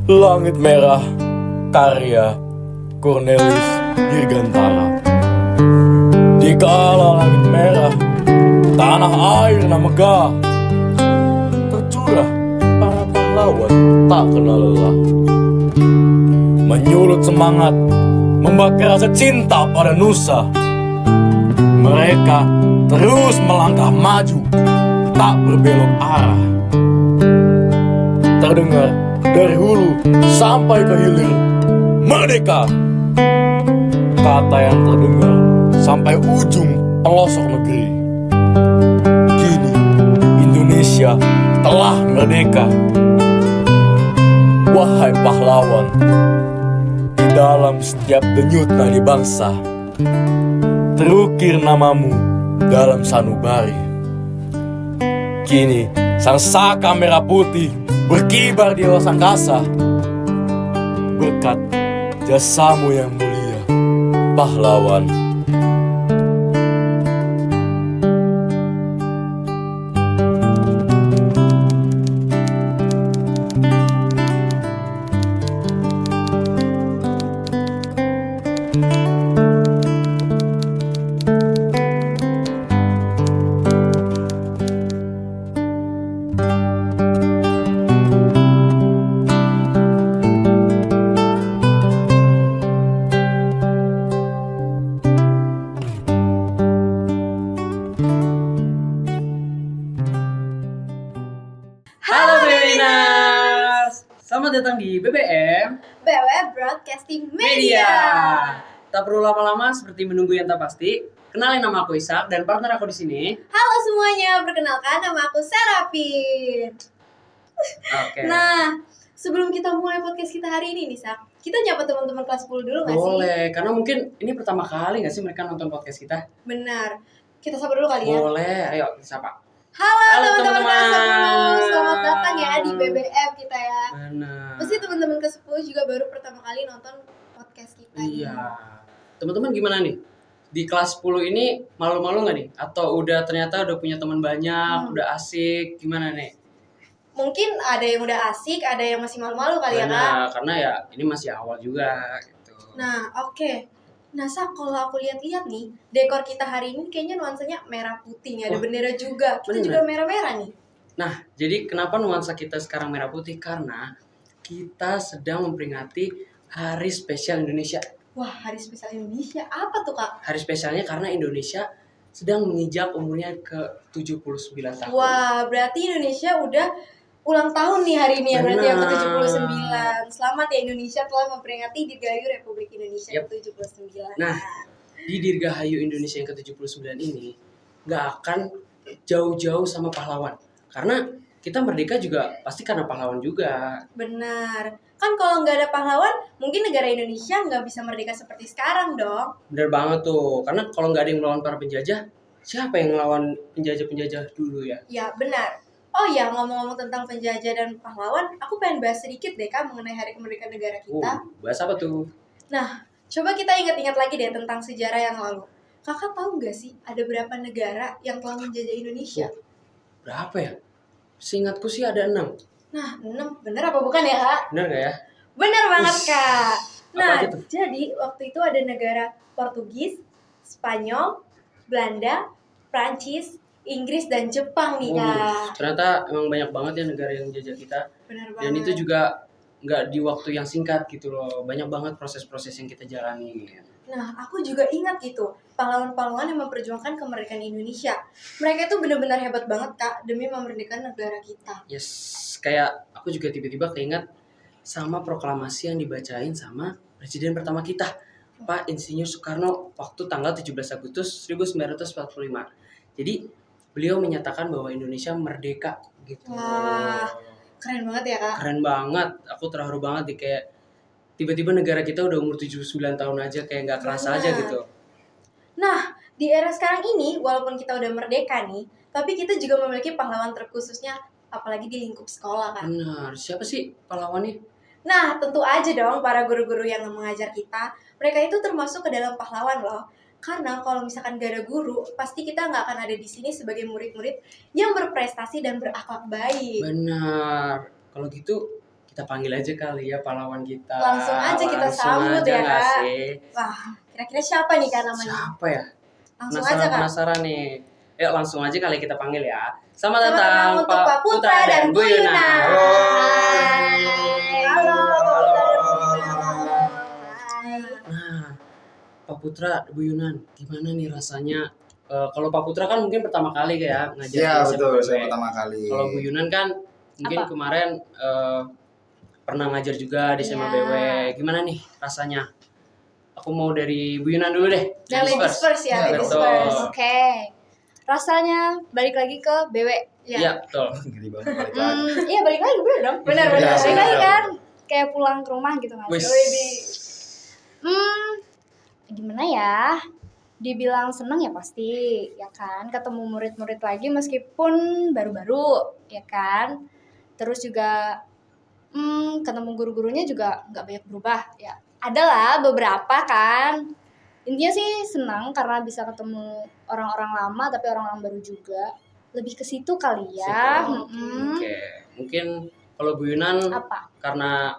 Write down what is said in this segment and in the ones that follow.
Langit Merah, karya Cornelis Dirgantara. Di kala langit merah, tanah air na megah, tercurah para pahlawan tak kenal lelah, menyulut semangat, membakar rasa cinta pada nusa. Mereka terus melangkah maju, tak berbelok arah. Terdengar dari hulu sampai ke hilir, merdeka. Kata yang terdengar sampai ujung pelosok negeri. Kini Indonesia telah merdeka. Wahai pahlawan, di dalam setiap denyut nadi bangsa, terukir namamu dalam sanubari. Kini sang saka merah putih berkibar di awas angkasa. Berkat jasamu yang mulia, pahlawan. Halo Belinars, selamat datang di BBM BW Broadcasting Media. Media. Tak perlu lama-lama seperti menunggu yang tak pasti. Kenalin, nama aku Ishak dan partner aku di sini. Halo semuanya, perkenalkan nama aku Serapin. Oke. Nah, sebelum kita mulai podcast kita hari ini nih, Sak, kita nyapa teman-teman kelas 10 dulu nggak sih? Boleh, karena mungkin ini pertama kali nggak sih mereka nonton podcast kita? Benar. Kita sapa dulu kali ya. Boleh, ayo siapa? Halo teman-teman kelas 10, teman-teman. selamat datang ya di BBM kita ya. Benar. Pasti teman-teman kelas 10 juga baru pertama kali nonton podcast kita. Iya. Teman-teman gimana nih? Di kelas 10 ini malu-malu nggak nih? Atau udah ternyata udah punya teman banyak, udah asik, gimana nih? Mungkin ada yang udah asik, ada yang masih malu-malu kali ya, Kak. Benar, karena ya ini masih awal juga gitu. Nah, oke. Nah, Sak, kalau aku lihat-lihat nih, dekor kita hari ini kayaknya nuansanya merah putih nih, ada Wah, bendera juga. Kita bener. juga merah-merah nih. Nah, jadi kenapa nuansa kita sekarang merah putih? Karena kita sedang memperingati Hari Spesial Indonesia. Wah, hari spesial Indonesia. Apa tuh, Kak? Hari spesialnya karena Indonesia sedang menginjak umurnya ke 79 tahun. Wah, berarti Indonesia udah ulang tahun nih hari ini ya, berarti yang Benar. ke-79. Selamat ya Indonesia telah memperingati Dirgahayu Republik Indonesia Yap. ke-79. Nah, di Dirgahayu Indonesia yang ke-79 ini nggak akan jauh-jauh sama pahlawan. Karena kita merdeka juga pasti karena pahlawan juga. Benar. Kan kalau nggak ada pahlawan, mungkin negara Indonesia nggak bisa merdeka seperti sekarang dong. Bener banget tuh. Karena kalau nggak ada yang melawan para penjajah, siapa yang ngelawan penjajah-penjajah dulu ya? Ya, benar. Oh ya, ngomong-ngomong tentang penjajah dan pahlawan, aku pengen bahas sedikit deh, Kak, mengenai hari kemerdekaan negara kita. Bahas apa tuh? Nah, coba kita ingat-ingat lagi deh tentang sejarah yang lalu. Kakak tahu nggak sih ada berapa negara yang telah menjajah Indonesia? Berapa ya? Seingatku sih ada 6. Nah, 6. Bener apa bukan ya, Kak? Bener gak ya? Bener banget, Ush. Kak. Apa Nah, aja tuh? jadi waktu itu ada negara Portugis, Spanyol, Belanda, Prancis, Inggris, dan Jepang nih, Kak. Ternyata emang banyak banget ya negara yang menjajah kita. Bener banget. Dan itu juga nggak di waktu yang singkat gitu loh. Banyak banget proses-proses yang kita jalani. Nah, aku juga ingat gitu, pahlawan-pahlawan yang memperjuangkan kemerdekaan Indonesia. Mereka itu benar-benar hebat banget, Kak, demi memerdekakan negara kita. Yes, kayak aku juga tiba-tiba keinget sama proklamasi yang dibacain sama presiden pertama kita, Pak Insinyur Soekarno, waktu tanggal 17 Agustus 1945. Jadi beliau menyatakan bahwa Indonesia merdeka gitu. Wah, keren banget ya, Kak. Keren banget, aku terharu banget nih, kayak tiba-tiba negara kita udah umur 79 tahun aja, kayak nggak kerasa aja Benar. gitu. Nah, di era sekarang ini, walaupun kita udah merdeka nih, tapi kita juga memiliki pahlawan terkhususnya, apalagi di lingkup sekolah, Kak. Benar, siapa sih pahlawannya? Nah, tentu aja dong para guru-guru yang mengajar kita, mereka itu termasuk ke dalam pahlawan loh. Karena kalau misalkan gak ada guru, pasti kita nggak akan ada di sini sebagai murid-murid yang berprestasi dan berakhlak baik. Benar, kalau gitu kita panggil aja kali ya pahlawan kita. Langsung aja kita Langsung sambut aja ya, nggak Kak? sih? Wah, kira-kira siapa nih Kak namanya? Siapa ya? Langsung aja Kak. Penasaran nih. Yuk langsung aja kali kita panggil ya. Selamat Selamat datang datang untuk Pak Putra dan Bu Yuna. Halo. Halo. Nah, Pak Putra, Bu Yunan, gimana nih rasanya? Kalau Pak Putra kan mungkin pertama kali ya ngajar Iya di betul, SMA. saya pertama kali. Kalau Bu Yunan kan mungkin Apa? kemarin pernah ngajar juga di SMA Iya. BW. Gimana nih rasanya? Aku mau dari Bu Yunan dulu deh. Nah, ladies first ya, Iya, ladies betul. first. Oke, rasanya balik lagi ke BW. Iya, betul. Ngeri banget balik lagi. Iya balik lagi bener dong. Benar, Iya, benar. sih. Balik lagi kan, kayak pulang ke rumah gitu nggak Wis. sih? Gimana ya? Dibilang seneng ya pasti, ya kan? Ketemu murid-murid lagi meskipun baru-baru, ya kan? Terus juga ketemu guru-gurunya juga nggak banyak berubah, ya. Ada lah beberapa kan. Intinya sih senang karena bisa ketemu orang-orang lama tapi orang-orang baru juga. Lebih ke situ kali ya. Situ. Mm-mm. Oke, mungkin kalau Bu Yunan Apa? karena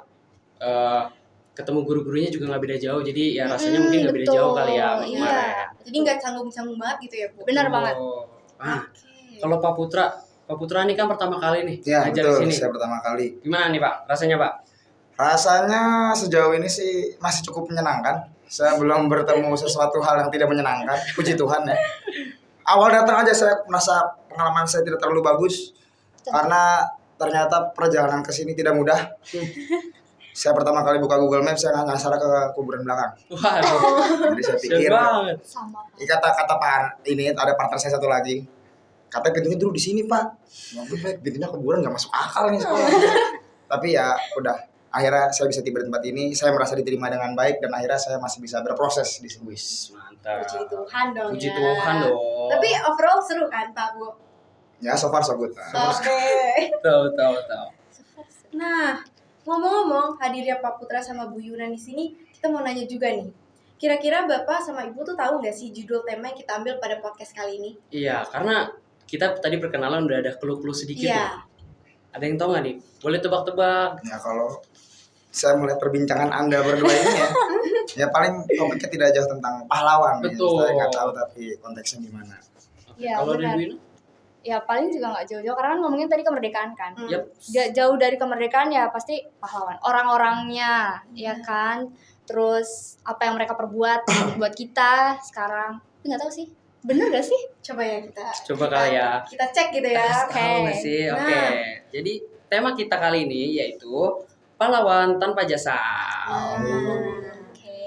ketemu guru-gurunya juga nggak beda jauh, jadi ya rasanya mungkin nggak beda betul. jauh kali ya. sama Iya. kemarin. Jadi nggak canggung-canggung banget gitu ya, Bu? Benar banget. Nah, Oke. kalau Pak Putra ini kan pertama kali nih Ya ngajar di betul, sini. saya pertama kali. Gimana nih Pak? Rasanya Pak? Rasanya sejauh ini sih masih cukup menyenangkan. Saya belum bertemu sesuatu hal yang tidak menyenangkan. Puji Tuhan ya. Awal datang aja saya merasa pengalaman saya tidak terlalu bagus karena ternyata perjalanan ke sini tidak mudah. Saya pertama kali buka Google Maps saya nyasar ke kuburan belakang. Wah, Jadi saya siap pikir banget. Sama. kata ini ada partner saya satu lagi. Katanya pintunya dulu di sini Pak. Waduh Pak, pintunya kuburan nggak masuk akal nih sekolah. Tapi ya udah, akhirnya saya bisa tiba di tempat ini. Saya merasa diterima dengan baik dan akhirnya saya masih bisa berproses di sini. Wis, mantap. Puji Tuhan dong Puji ya. Tuhan dong. Tapi overall seru kan Pak Bu? Ya so far so good. Oke. tahu. Nah, ngomong-ngomong hadirnya Pak Putra sama Bu Yunan di sini, kita mau nanya juga nih. Kira-kira Bapak sama Ibu tuh tahu nggak sih judul tema yang kita ambil pada podcast kali ini? Iya, karena kita tadi perkenalan udah ada clue-clue sedikit ya. Iya. Ada yang tahu nggak nih? Boleh tebak-tebak. Ya kalau saya melihat perbincangan Anda berdua ini ya paling topiknya tidak jauh tentang pahlawan. Betul. Ya. Saya nggak tahu tapi konteksnya gimana. Oke, Iya, kalau dari benar. Bu Ina? Ya paling juga nggak jauh-jauh karena kan ngomongin tadi kemerdekaan kan. Yap. Gak jauh dari kemerdekaan ya pasti pahlawan. Orang-orangnya, ya kan. Terus apa yang mereka perbuat buat kita sekarang. Nggak tahu sih. Bener gak sih? Coba ya kita. Coba kali ya. Kita cek gitu ya. Oke. Tahu nggak sih? Oke. Nah. Jadi tema kita kali ini yaitu pahlawan tanpa jasa. Oke.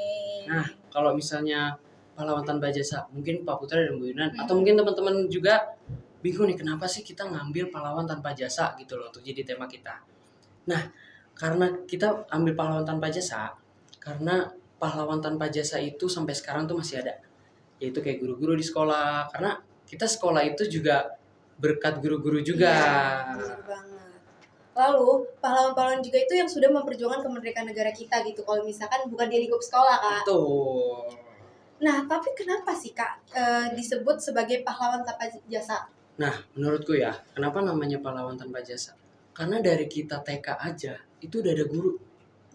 Nah, kalau misalnya pahlawan tanpa jasa, mungkin Pak Putra dan Bu Yunan atau mungkin teman-teman juga bingung nih kenapa sih kita ngambil pahlawan tanpa jasa gitu loh untuk jadi tema kita. Nah, karena kita ambil pahlawan tanpa jasa, karena pahlawan tanpa jasa itu sampai sekarang tuh masih ada. Yaitu kayak guru-guru di sekolah, karena kita sekolah itu juga berkat guru-guru juga. Iya, bener banget. Lalu, pahlawan-pahlawan juga itu yang sudah memperjuangkan kemerdekaan negara kita gitu. Kalau misalkan bukan di lingkup sekolah, Kak. Betul. Nah, tapi kenapa sih, Kak, disebut sebagai pahlawan tanpa jasa? Nah, menurutku ya, kenapa namanya pahlawan tanpa jasa? Karena dari kita TK aja, itu udah ada guru.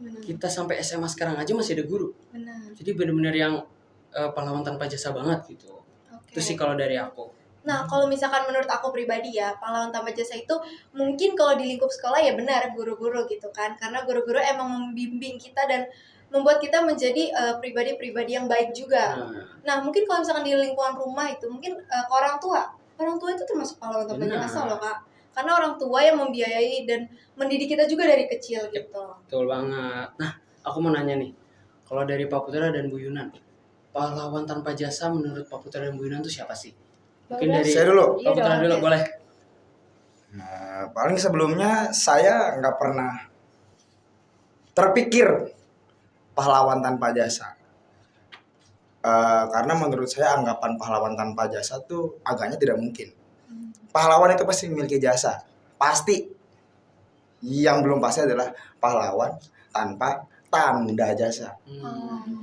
Benar. Kita sampai SMA sekarang aja masih ada guru. Benar. Jadi benar-benar yang pahlawan tanpa jasa banget gitu. Oke. Itu sih kalau dari aku. Nah, kalau misalkan menurut aku pribadi ya, pahlawan tanpa jasa itu mungkin kalau di lingkup sekolah ya benar guru-guru gitu kan. Karena guru-guru emang membimbing kita dan membuat kita menjadi pribadi-pribadi yang baik juga. Nah, mungkin kalau misalkan di lingkungan rumah itu mungkin ke orang tua. Orang tua itu termasuk pahlawan tanpa Benar. jasa loh, Kak. Karena orang tua yang membiayai dan mendidik kita juga dari kecil gitu. Betul banget. Nah, aku mau nanya nih. Kalau dari Pak Putra dan Bu Yunan, pahlawan tanpa jasa menurut Pak Putra dan Bu Yunan itu siapa sih? Mungkin Boleh. dari Saya dulu. Iya Pak Putra dong. dulu boleh. Nah, paling sebelumnya saya nggak pernah terpikir pahlawan tanpa jasa. Karena menurut saya anggapan pahlawan tanpa jasa tuh agaknya tidak mungkin. Pahlawan itu pasti memiliki jasa. Pasti. Yang belum pasti adalah pahlawan tanpa tanda jasa.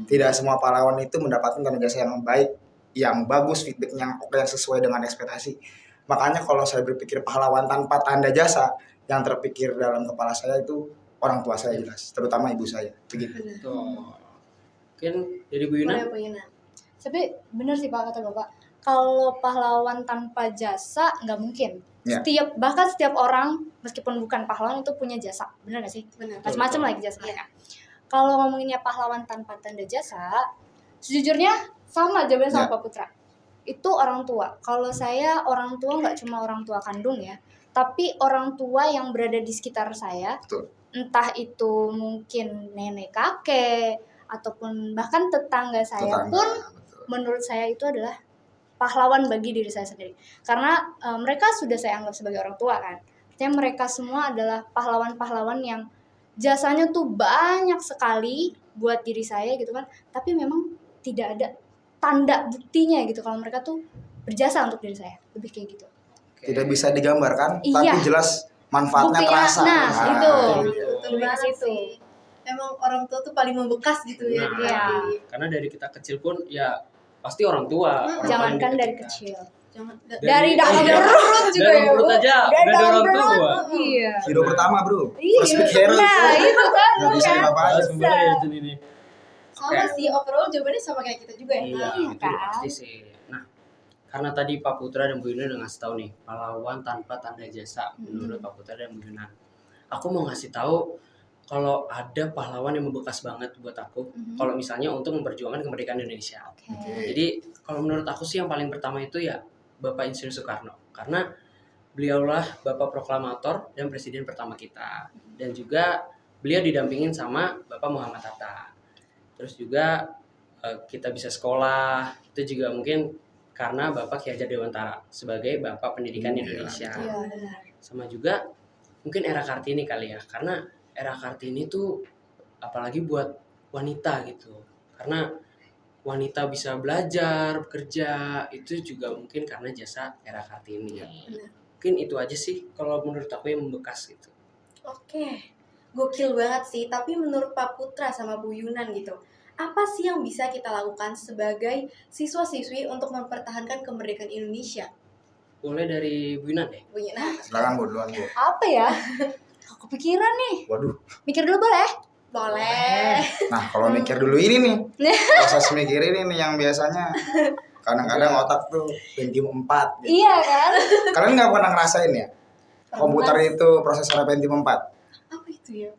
Tidak semua pahlawan itu mendapatkan tanda jasa yang baik, yang bagus, feedback yang oke, yang sesuai dengan ekspektasi. Makanya kalau saya berpikir pahlawan tanpa tanda jasa, yang terpikir dalam kepala saya itu orang tua saya jelas, terutama ibu saya. Begitu. Tuh. Mungkin dari Bu Boleh Yuna. Bu Yuna. Tapi bener sih Pak kata Bapak, kalau pahlawan tanpa jasa nggak mungkin. Ya. Bahkan setiap orang meskipun bukan pahlawan itu punya jasa, bener gak sih? Benar. Macam-macam lagi jasa mereka. Kalau ngomonginnya pahlawan tanpa tanda jasa, sejujurnya sama jawabannya sama Ya. Pak Putra. Itu orang tua. Kalau saya orang tua nggak cuma orang tua kandung ya, tapi orang tua yang berada di sekitar saya. Betul. Entah itu mungkin nenek kakek ataupun bahkan tetangga saya Tetangga, pun betul. menurut saya itu adalah pahlawan bagi diri saya sendiri. Karena mereka sudah saya anggap sebagai orang tua kan. Artinya mereka semua adalah pahlawan-pahlawan yang jasanya tuh banyak sekali buat diri saya gitu kan. Tapi memang tidak ada tanda buktinya gitu kalau mereka tuh berjasa untuk diri saya. Lebih kayak gitu. Tidak bisa digambarkan, Iya. tapi jelas manfaatnya Buktinya, terasa. nah, itu. Betul Lebih ke banget situ. sih. Emang orang tua tuh paling membekas gitu ya. Nah, di Iya. hati. karena dari kita kecil pun ya pasti orang tua. orang Jangankan paling dari dekat kita. kecil. Jangan Dari dalam Iya. perut juga Dalam ya, perut Bu. aja Dari udah ada dalam orang perut. tua. Iya. Hero pertama bro, Iya, first big hero. nah itu kan. Nggak bisa kan? diapa-apain. Bahas kembali ya Jun ini. Sama Oke. sih, overall jawabannya sama kayak kita juga ya. Iya, Kak? Iya, itu udah kan? pasti sih. Nah, karena tadi Pak Putra dan Bu Yuna udah ngasih tahu nih, pahlawan tanpa tanda jasa menurut Pak Putra dan Bu Yuna. Aku mau ngasih tahu kalau ada pahlawan yang membekas banget buat aku, kalau misalnya untuk memperjuangkan kemerdekaan Indonesia. Oke. Jadi kalau menurut aku sih yang paling pertama itu ya Bapak Insinyur Soekarno, karena beliaulah Bapak Proklamator dan Presiden pertama kita, dan juga beliau didampingin sama Bapak Muhammad Hatta. Terus juga kita bisa sekolah itu juga mungkin karena Bapak Ki Hajar Dewantara sebagai Bapak Pendidikan Indonesia. Iya, benar. Sama juga mungkin era Kartini kali ya, karena era Kartini tuh apalagi buat wanita gitu, karena wanita bisa belajar, bekerja, itu juga mungkin karena jasa era Kartini. Benar. Mungkin itu aja sih kalau menurut aku yang membekas gitu. Oke, gokil banget sih. Tapi menurut Pak Putra sama Bu Yunan gitu, apa sih yang bisa kita lakukan sebagai siswa-siswi untuk mempertahankan kemerdekaan Indonesia? Mulai dari Bu Yunan deh. Bu Yunan, Silakan bu, duluan bu. Apa ya? Aku pikiran nih. Waduh. Mikir dulu boleh? boleh. Nah kalau mikir dulu ini nih, proses mikir ini nih yang biasanya kadang-kadang otak tuh Pentium 4 gitu. Iya kan? Kalian nggak pernah ngerasain ya? Komputer itu prosesornya Pentium 4. Apa itu ya?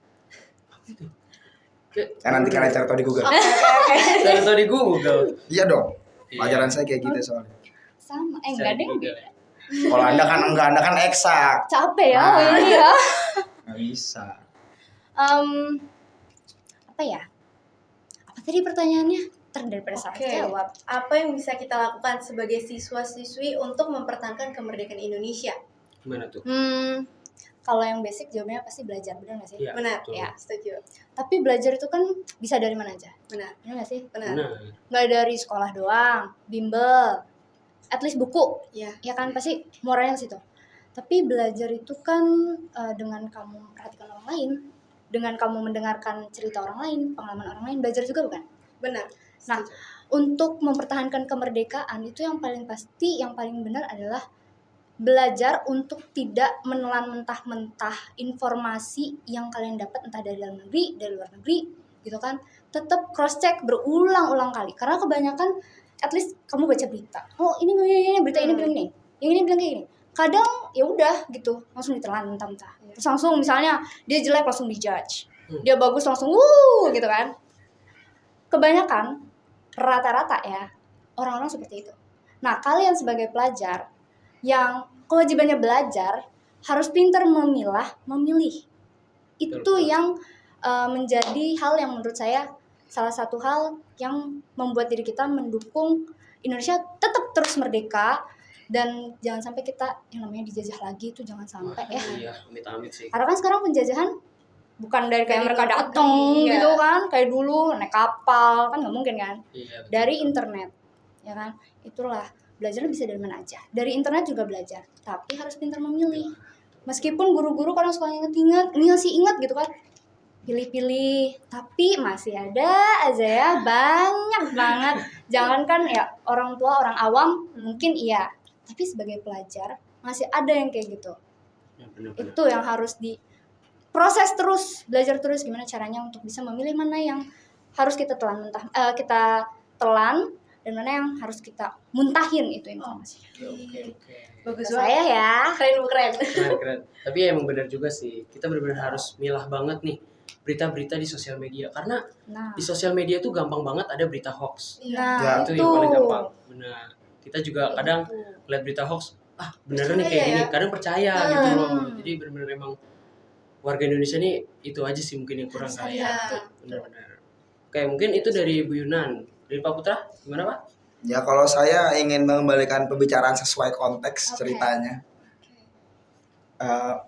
Ya nanti kalian cari tahu di Google. Saya tahu di Google. Iya dong. Iya. Pelajaran saya kayak gitu soalnya. Sama. Enggak deh. Kalau anda kan eksak. Capek ya. Nah. Ini ya. Nggak bisa. Apa ya? Apa tadi pertanyaannya? Daripada salah Oke. jawab. Apa yang bisa kita lakukan sebagai siswa-siswi untuk mempertahankan kemerdekaan Indonesia? Gimana tuh? Kalau yang basic jawabannya pasti belajar, benar nggak sih? Iya, Benar, betul. Ya. Setuju. Tapi belajar itu kan bisa dari mana aja, Benar, benar nggak sih? benar. Benar. Nggak dari sekolah doang, bimbel, at least buku, Iya. ya kan pasti moralnya ke situ. Tapi belajar itu kan dengan kamu memperhatikan orang lain, dengan kamu mendengarkan cerita orang lain, pengalaman orang lain, belajar juga bukan? Benar. Nah, Setuju. untuk mempertahankan kemerdekaan itu yang paling pasti, yang paling benar adalah belajar untuk tidak menelan mentah-mentah informasi yang kalian dapat entah dari dalam negeri, dari luar negeri, gitu kan. Tetap cross check berulang-ulang kali. Karena kebanyakan at least kamu baca berita. Oh, ini berita ini bilang ini. Yang ini bilang kayak gini. Kadang ya udah gitu, langsung ditelan mentah-mentah. Terus langsung misalnya dia jelek langsung dijudge. Dia bagus langsung gitu kan. Kebanyakan rata-rata ya orang-orang seperti itu. Nah, kalian sebagai pelajar yang kewajibannya belajar harus pintar memilih. Itu Betul. yang menjadi hal yang menurut saya salah satu hal yang membuat diri kita mendukung Indonesia tetap terus merdeka dan jangan sampai kita yang namanya dijajah lagi itu jangan sampai ya. Iya, amit-amit sih. Karena kan sekarang penjajahan bukan dari kayak Dari mereka luar datang negeri, gitu iya. kan, kayak dulu naik kapal kan nggak mungkin kan. Iya. betul. Dari internet, ya kan. Itulah belajar bisa dari mana aja. Dari internet juga belajar, tapi harus pintar memilih. Meskipun guru-guru kadang suka ingat gitu kan. Pilih-pilih, tapi masih ada aja ya banyak banget. Jangankan ya orang tua, orang awam mungkin iya, tapi sebagai pelajar masih ada yang kayak gitu. Ya, benar-benar. Itu yang harus proses terus, belajar terus gimana caranya untuk bisa memilih mana yang harus kita kita telan dan mana yang harus kita muntahin itu informasi. Oke. Bagus banget. Saya ya. Keren. Keren. Tapi emang benar juga sih. Kita benar-benar harus milah banget nih berita-berita di sosial media, karena Nah, di sosial media tuh gampang banget ada berita hoax. Iya. Itu yang paling gampang. Benar. Kita juga kadang lihat berita hoax, bener nih kayak Percaya gini, ya? kadang percaya gitu loh. Jadi benar-benar emang warga Indonesia nih itu aja sih mungkin yang kurang kali ya. Iya. Benar-benar. Oke, mungkin itu dari Bu Yunan. Dari Pak Putra, gimana Pak? Ya kalau saya ingin mengembalikan pembicaraan sesuai konteks Oke. ceritanya.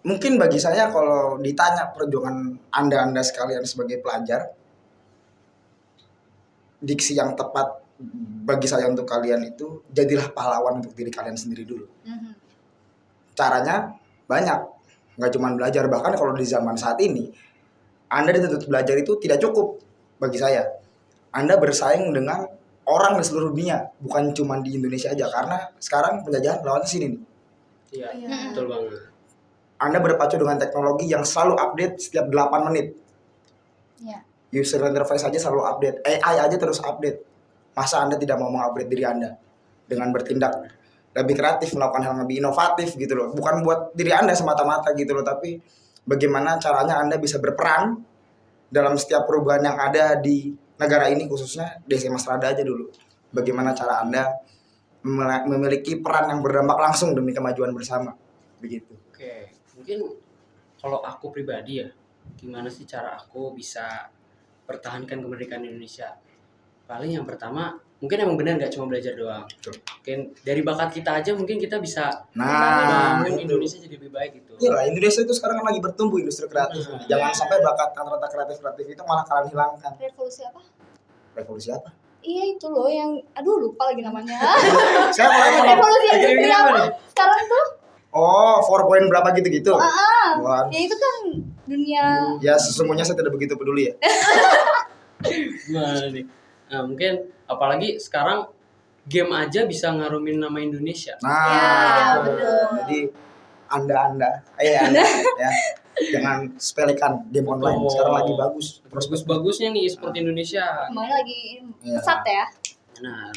Mungkin bagi saya kalau ditanya perjuangan Anda sekalian sebagai pelajar, diksi yang tepat bagi saya untuk kalian itu jadilah pahlawan untuk diri kalian sendiri dulu. Caranya banyak, nggak cuma belajar, bahkan kalau di zaman saat ini Anda dituntut belajar itu tidak cukup bagi saya. Anda bersaing dengan orang di seluruh dunia, bukan cuma di Indonesia aja, karena sekarang penjajahan lawan sini nih. Iya, Iya. betul banget. Anda berpacu dengan teknologi yang selalu update setiap 8 menit. ya. User interface aja selalu update, AI aja terus update. Masa Anda tidak mau mengupgrade diri Anda dengan bertindak lebih kreatif, melakukan hal yang lebih inovatif gitu loh. Bukan buat diri Anda semata-mata gitu loh, tapi bagaimana caranya Anda bisa berperan dalam setiap perubahan yang ada di negara ini, khususnya di SMA Strada aja dulu. Bagaimana cara Anda memiliki peran yang berdampak langsung demi kemajuan bersama. Begitu. Oke, mungkin kalau aku pribadi ya, gimana sih cara aku bisa pertahankan kemerdekaan Indonesia? Paling yang pertama, mungkin emang benar nggak cuma belajar doang. Betul. Mungkin dari bakat kita aja mungkin kita bisa Nah, membangun Indonesia jadi lebih baik gitu. iya lah, Indonesia itu sekarang kan lagi bertumbuh industri kreatif. Hmm. Jangan sampai bakat rata-rata kreatif itu malah kalian hilangkan. Revolusi apa? Revolusi apa? Iya itu loh yang, aduh lupa lagi namanya. Saya mulai Revolusi Lagi industri apa apa? nih? Sekarang tuh, Oh, 4 point berapa gitu-gitu? Wah, ya itu kan dunia. ya sesungguhnya saya tidak begitu peduli ya. Gimana nih? Nah, mungkin apalagi sekarang game aja bisa ngarumin nama Indonesia. Nah, Ya, betul. jadi Anda Anda ya, jangan sepelekan game online. Oh. Sekarang lagi bagus. Bagus-bagusnya nih e-sport Indonesia. Semuanya lagi Iya. pesat ya. Nah,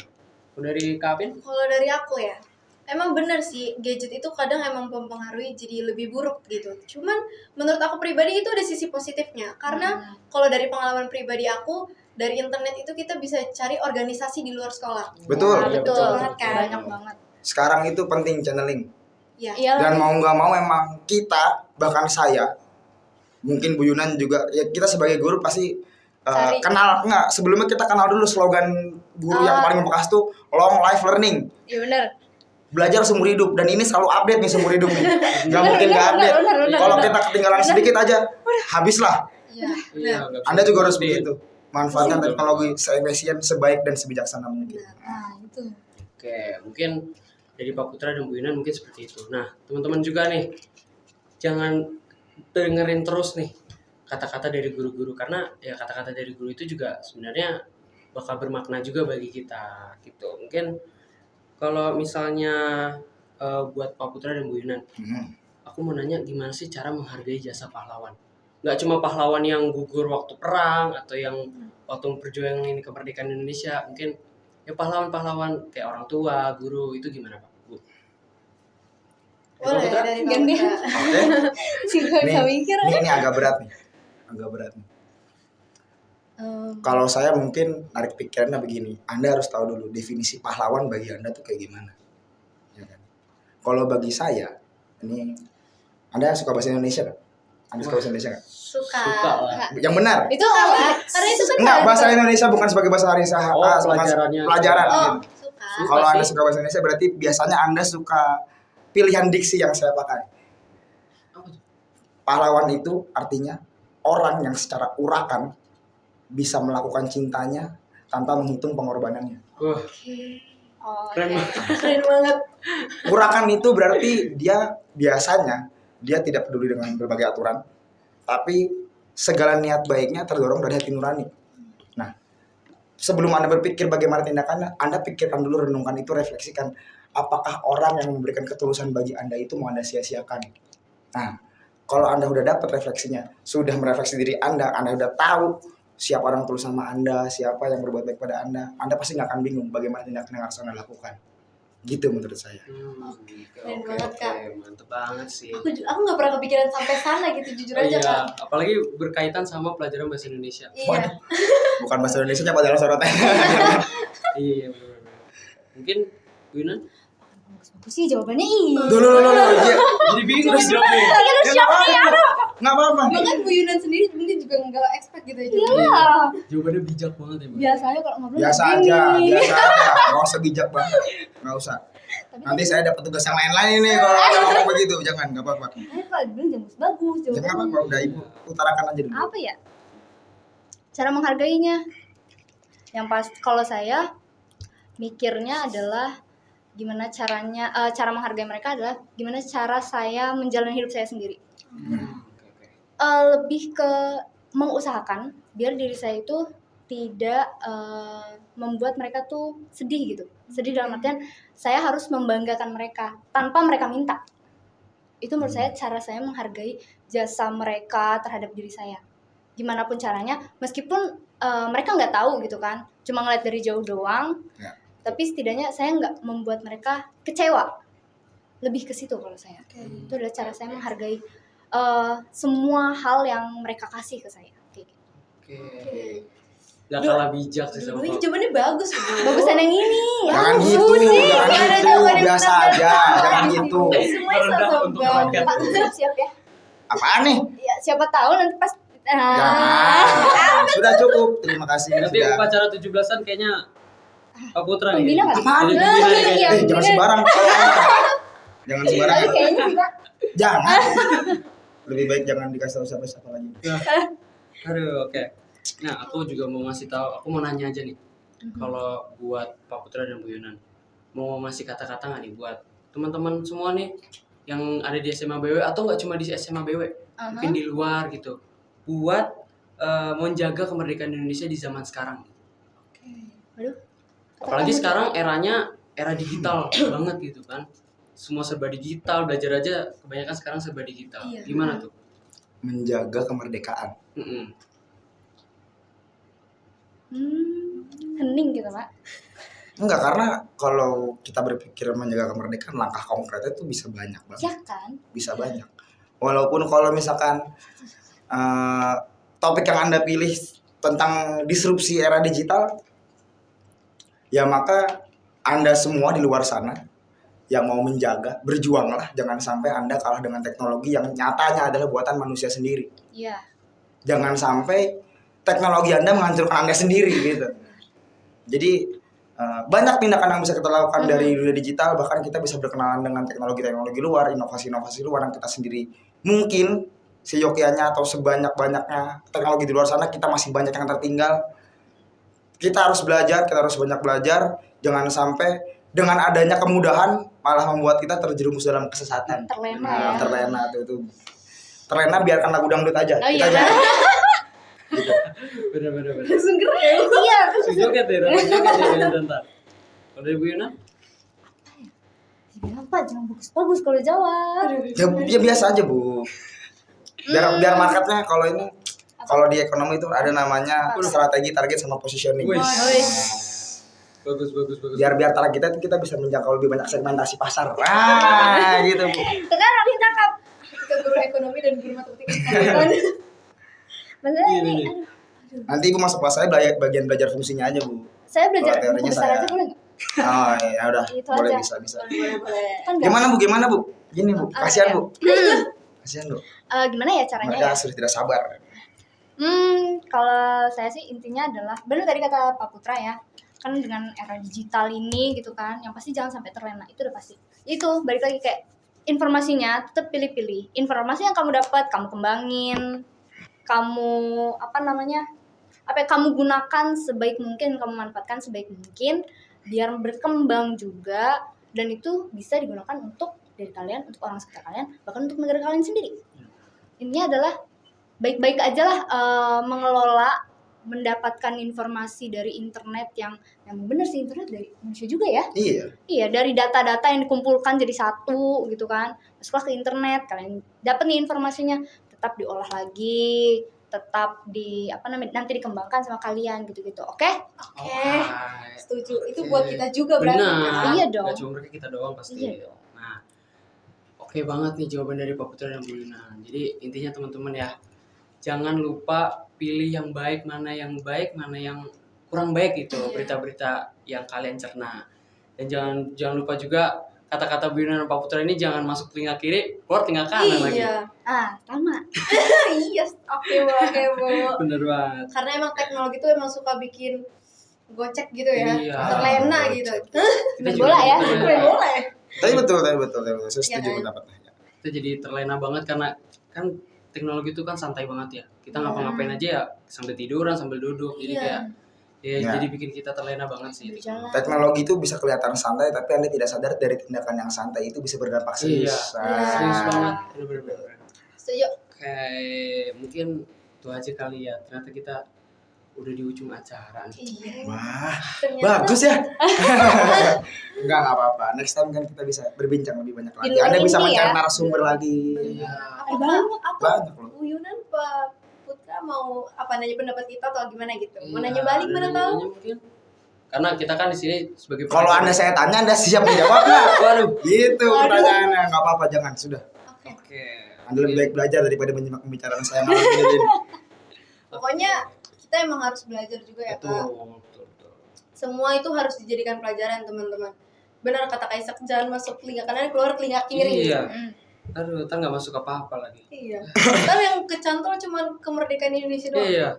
dari Kavin? Kalau dari aku ya, emang bener sih gadget itu kadang emang mempengaruhi jadi lebih buruk gitu. Cuman menurut aku pribadi itu ada sisi positifnya. Karena kalau dari pengalaman pribadi aku, dari internet itu kita bisa cari organisasi di luar sekolah. Betul. Ya, Iya, betul. betul, banget kan. Banyak banget. Sekarang itu penting channeling. Ya. Iya. Dan mau nggak mau emang kita, bahkan saya, mungkin Bu Yunan juga, ya kita sebagai guru pasti Cari. kenal, enggak, sebelumnya kita kenal dulu slogan guru yang paling membekas tuh long life learning. Iya benar. Belajar seumur hidup, dan ini selalu update nih seumur hidup nih. Nggak mungkin nggak update. benar. Kalau kita ketinggalan sedikit aja, habislah. Iya. Iya, nggak bisa Anda juga harus update. begitu. Manfaatkan teknologi seefisien, sebaik dan sebijaksana mungkin. Nah itu. Oke, mungkin dari Pak Putra dan Bu Yunan mungkin seperti itu. Nah, teman-teman juga nih, jangan dengerin terus nih kata-kata dari guru-guru, karena ya kata-kata dari guru itu juga sebenarnya bakal bermakna juga bagi kita gitu. Mungkin kalau misalnya buat Pak Putra dan Bu Yunan, aku mau nanya gimana sih cara menghargai jasa pahlawan? Nggak cuma pahlawan yang gugur waktu perang atau yang waktu memperjuangin kemerdekaan Indonesia, mungkin ya pahlawan-pahlawan kayak orang tua, guru, itu gimana Pak? Bu? Boleh Putra? dari Ganti. Putra. Oke. Juga Nih, nggak mikir. ini agak berat nih. Agak berat nih. Kalau saya mungkin narik pikirannya begini, Anda harus tahu dulu definisi pahlawan bagi Anda tuh kayak gimana. Ya kan? Kalau bagi saya, ini Anda suka bahasa Indonesia kan? Anda suka bahasa Indonesia kan? Suka. Suka lah. Yang benar. Itu apa? Karena itu kan Enggak, bahasa Indonesia bukan sebagai bahasa Indonesia. Oh, bukan pelajarannya. pelajaran. Oh, gitu. suka. Suka Kalau Anda sih. suka bahasa Indonesia berarti biasanya Anda suka pilihan diksi yang saya pakai. Apa tuh? Pahlawan itu artinya orang yang secara urakan bisa melakukan cintanya tanpa menghitung pengorbanannya. Wah, Oh, keren iya. banget. Keren banget. Urakan itu berarti dia biasanya dia tidak peduli dengan berbagai aturan, tapi segala niat baiknya terdorong dari hati nurani. Nah, sebelum Anda berpikir bagaimana tindakannya, Anda pikirkan dulu, renungkan itu, refleksikan apakah orang yang memberikan ketulusan bagi Anda itu mau Anda sia-siakan. Nah, Kalau Anda udah dapat refleksinya, sudah merefleksi diri Anda udah tahu siapa orang tulus sama Anda, siapa yang berbuat baik pada Anda pasti nggak akan bingung bagaimana tindakan yang harus Anda lakukan. Gitu menurut saya. Keren banget, Kak. Mantep banget sih. Aku nggak pernah kepikiran sampai sana gitu, jujur aja, Iya, Kak. apalagi berkaitan sama pelajaran bahasa Indonesia. Iya. Bukan bahasa Indonesia padahal sorotan. Iya, benar-benar. Mungkin Bu Yunan? Bagus sih jawabannya ih. Dulu. Jadi bingung jawabnya. Nggak apa-apa. Bahkan Bu Yunan sendiri mungkin juga nggak expect gitu ya. Iya. Jawabannya bijak banget ya, Bu. Biasanya kalau ngobrol Biasa kayak aja. gini. Nggak usah bijak banget. Nggak usah. Nanti saya dapat tugas yang lain-lain nih kalau ngomong begitu. Jangan, nggak apa-apa. Ayo kalau bilang bagus Jangan jawabannya. apa-apa, udah Ibu utarakan aja dulu. Apa ya? Cara menghargainya. Yang pasti kalau saya mikirnya adalah gimana caranya, cara menghargai mereka adalah gimana cara saya menjalani hidup saya sendiri. Oke. Lebih ke mengusahakan biar diri saya itu tidak membuat mereka tuh sedih gitu. Sedih dalam artian saya harus membanggakan mereka tanpa mereka minta. Itu menurut saya cara saya menghargai jasa mereka terhadap diri saya. Gimana pun caranya, meskipun mereka nggak tahu gitu kan, cuma ngeliat dari jauh doang. Ya. Tapi setidaknya saya nggak membuat mereka kecewa. Lebih ke situ kalau saya. Itu adalah cara saya menghargai semua hal yang mereka kasih ke saya. Kayak gitu. Oke. Gak kalah bijak sih sama Dulu Pak. jawabannya bagus. Bu. Bagusan yang ini. Jangan Bagus gitu, sih. jangan Ada gitu, jawaban yang biasa benar-benar aja, bagus. jangan gitu. Semuanya Merendah sama untuk banget. rakyat. Pak, siap-siap ya. Apaan nih? Ya, siapa tahu nanti pas Jangan. Sudah cukup. Terima kasih. Nanti Sudah. upacara 17-an kayaknya Pak Putra nih. Pembina kali. Apaan? Jadi pembina nih kayaknya. Iya. Jangan sembarang. Jangan sembarang. Tapi kayaknya sih Pak. Jangan. Lebih baik jangan dikasih tahu siapa-siapa lagi. Aduh, oke. Nah, aku juga mau ngasih tahu, aku mau nanya aja nih. Kalau buat Pak Putra dan Bu Yunan, mau ngasih kata-kata nggak nih buat teman-teman semua nih yang ada di SMA BW atau nggak cuma di SMA BW, mungkin di luar gitu, buat menjaga kemerdekaan Indonesia di zaman sekarang. Waduh. Apalagi sekarang eranya era digital banget gitu kan, semua serba digital, belajar aja kebanyakan sekarang serba digital. Iya. Gimana tuh? Menjaga kemerdekaan. Mm-mm. Hening gitu Pak. Enggak, karena kalau kita berpikir menjaga kemerdekaan, langkah konkretnya itu bisa banyak banget. Ya kan? Bisa banyak. Walaupun kalau misalkan topik yang Anda pilih tentang disrupsi era digital, ya maka Anda semua di luar sana yang mau menjaga, berjuanglah. Jangan sampai Anda kalah dengan teknologi yang nyatanya adalah buatan manusia sendiri. Iya. Jangan sampai teknologi Anda menghancurkan Anda sendiri gitu. Jadi banyak tindakan yang bisa kita lakukan dari dunia digital, bahkan kita bisa berkenalan dengan teknologi-teknologi luar, inovasi-inovasi luar yang kita sendiri mungkin seyogyanya atau sebanyak-banyaknya teknologi di luar sana kita masih banyak yang tertinggal. Kita harus belajar, kita harus banyak belajar, jangan sampai dengan adanya kemudahan malah membuat kita terjerumus dalam kesesatan. Terlena ya. Terlena tuh. Terlena biarkan lagu dangdut aja. Oh, Kita iya. aja. Bener. Langsung keren. Iya. Joget deh, joget ya bentar. Kalau dari Bu Yuna? Bilang Pak jangan bagus-bagus kalau jawab. Ya biasa aja, Bu. Biar marketnya kalau di ekonomi itu ada namanya strategi, target sama positioning. Wih. Wih. Bagus. Biar target kita itu kita bisa menjangkau lebih banyak segmentasi pasar. Nah, gitu, Bu. Sekarang ditangkap. Kita guru ekonomi dan guru matematika sekalian. Maksudnya Iya, ini, iya. aduh, Nanti Ibu masuk kelas saya bagian belajar fungsinya aja, Bu. saya belajar Kalau buku teorinya besar saya- aja boleh nggak? Oh, ya udah. Itu Boleh aja. bisa. Boleh. Kan nggak? Gimana, Bu? Gini, Bu. Kasihan, Bu. Kasihan, Bu. Gimana ya caranya Mereka ya? sudah tidak sabar. Kalau saya sih intinya adalah benar tadi kata Pak Putra ya, kan dengan era digital ini gitu kan, yang pasti jangan sampai terlena, itu udah pasti. Itu balik lagi kayak informasinya tetap pilih-pilih. Informasi yang kamu dapat kamu kembangin, kamu kamu gunakan sebaik mungkin, kamu manfaatkan sebaik mungkin biar berkembang juga, dan itu bisa digunakan untuk diri kalian, untuk orang sekitar kalian, bahkan untuk negara kalian sendiri. Intinya adalah baik-baik aja lah mengelola mendapatkan informasi dari internet yang benar sih, internet dari manusia juga ya. Iya. Iya, dari data-data yang dikumpulkan jadi satu gitu kan. Masuklah ke internet, kalian dapat nih informasinya, tetap diolah lagi, tetap nanti dikembangkan sama kalian gitu-gitu. Oke? Oke. Setuju. Itu buat kita juga berarti Benar. kan. Iya dong. Gak cuma mereka kita doang pasti. Iya dong. Nah, oke banget nih jawaban dari Pak Putra dan Bu Lina. Jadi intinya teman-teman ya, jangan lupa pilih yang baik, mana yang kurang baik gitu, Iya. berita-berita yang kalian cerna. Dan jangan lupa juga kata-kata Bu Lina dan Pak Putra ini jangan masuk telinga kiri, keluar telinga kanan lagi. Iya. Sama. Iya. Oke Bu. Bener banget. Karena emang teknologi itu emang suka bikin gocek gitu ya. Iya. Terlena gitu. Kita Main juga bola ya. gitu Main bola ya. Tapi betul. Saya setuju Iya kan? pendapatnya. Kita jadi terlena banget karena kan teknologi itu kan santai banget ya. Kita ngapa-ngapain aja ya sambil tiduran, sambil duduk. Jadi Iya. kayak Ya. jadi bikin kita terlena banget sih. Berjalan. Teknologi itu bisa kelihatan santai, tapi Anda tidak sadar dari tindakan yang santai itu bisa berdampak serius. Iya. Serius banget. Bener-bener. Setuju. Oke, mungkin itu aja kali ya. Ternyata kita udah di ujung acara nih. Iya. Wah, Ternyata bagus ya. Enggak apa-apa. Next time kan kita bisa berbincang lebih banyak lagi. Di luar Anda bisa ini mencari ya. narasumber lagi. Iya. apa Banyak loh. Bu Yunan Pak Putra mau nanya pendapat kita atau gimana gitu? Mau Iya, nanya balik mana nanya tahu? mungkin. Karena kita kan di sini sebagai Kalau pelajar. Anda saya tanya, Anda siap menjawab nggak? Waduh. Gitu Waduh. pertanyaannya. Nggak apa-apa, jangan. Sudah. Oke. Oke. Anda lebih baik belajar daripada menyimak pembicaraan saya malam ini. Pokoknya kita emang harus belajar juga ya Betul, Kak. betul. Semua itu harus dijadikan pelajaran teman-teman. Benar kata Kaisak, jangan masuk telinga kanan keluar telinga kiri. Iya. Mm. Aduh, ntar nggak masuk apa-apa lagi. Iya. Ntar yang kecantol cuma kemerdekaan Indonesia doang. Iya.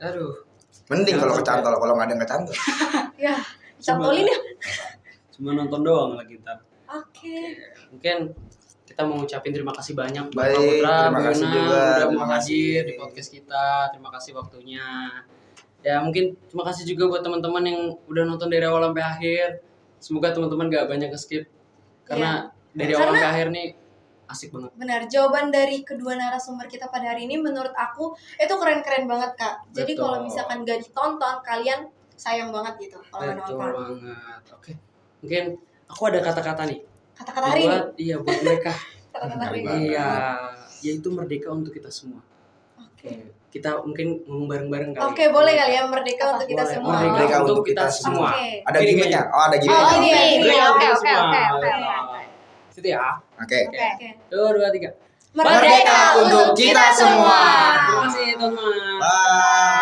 Aduh. Mending kalau kecantol, kalau nggak ada yang kecantol. Ya, cantolin ya. Cuma nonton doang lagi ntar. Oke. Mungkin kita mau ngucapin terima kasih banyak buat Baik, Pak Putra, terima Bu kasih Yuna, juga, udah terima mau kasih. hadir di podcast kita. Terima kasih waktunya. Ya mungkin terima kasih juga buat teman-teman yang udah nonton dari awal sampai akhir. Semoga teman-teman gak banyak skip karena dari awal Karena- sampai akhir nih asik banget. Benar, jawaban dari kedua narasumber kita pada hari ini menurut aku itu keren-keren banget Kak. Jadi Betul. kalau misalkan gak ditonton, kalian sayang banget gitu kalau nggak Betul nonton. banget. Oke. Mungkin aku ada kata-kata nih. Kata-kata hari ini. Buat mereka. Kata-kata hari ini. Iya, yaitu merdeka untuk kita semua. Oke. Kita mungkin ngomong bareng-bareng kali. Oke, boleh kali ya merdeka untuk kita Boleh. semua. Merdeka untuk kita semua. Oke. Ada Gini, gimmicknya? gini. Oh, ada Oh, gimmicknya. ini ya, ini ya. Oke, Untuk oke, semua. oke. Situ ya. Oke. Oke. 2, 3. Merdeka untuk kita semua. Terima kasih teman-teman. Bye.